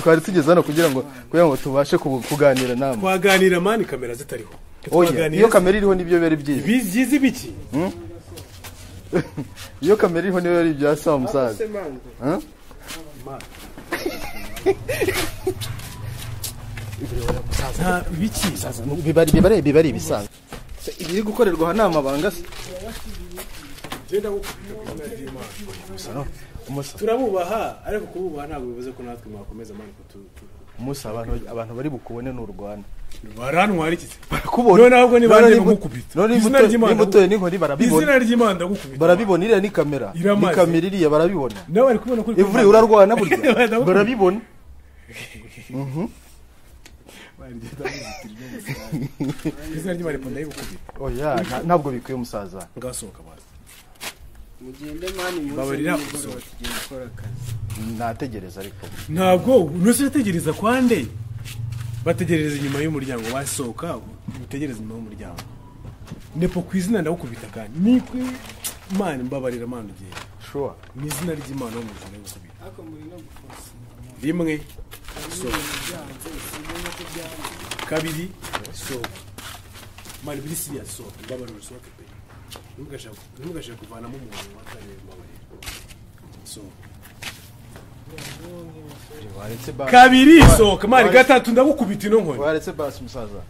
twari tugeze hano kugira ngo tubashe kuganira namwe. Twaganira mani kamera zitariho. Iyo kamera iriho nibyo bari byiza. Bizizi biki? Iyo kamera iriho niyo bari bya sawa musaza. Biki sasa bibari ibisanzwe. Iri gukorerwa hano amabanga se. Genda umusa turabubaha ariko kububaha ntabwo bivuze ko natwe mwakomeza mani umusa abantu bari bukubone n'u Rwanda barantwara iki barakubona none ahubwo ni bande gukubita none mutoye n'inkori barabibona izina ry'Imana gukubita barabibona iriya ni kamera iriya barabibona nawe bari kubona kuri ivuri urarwana burya barabibona izina ry'Imana iponda y'ugukubita oya ntabwo bikwiye umusaza ngasohoka basi mugende mani babarira gukora akazi nategereza ariko ntabwo nusirategereza kwande bategerereza inyuma y'umuryango basohoka utegereza inyuma y'umuryango nepo kwizina ndagukubita kandi ni mani mbabarira mani ugiye sure ni izina ry'Imana wo mu ijuru gukubita ako muri no gufosa rimwe so kabiri so mani biri serious so mbabarira so pe ntugasha kuvanamo umuntu wakareba mbabarira so kabiri so kamari gatatu ndagukubita ino nkoni waretse basi musaza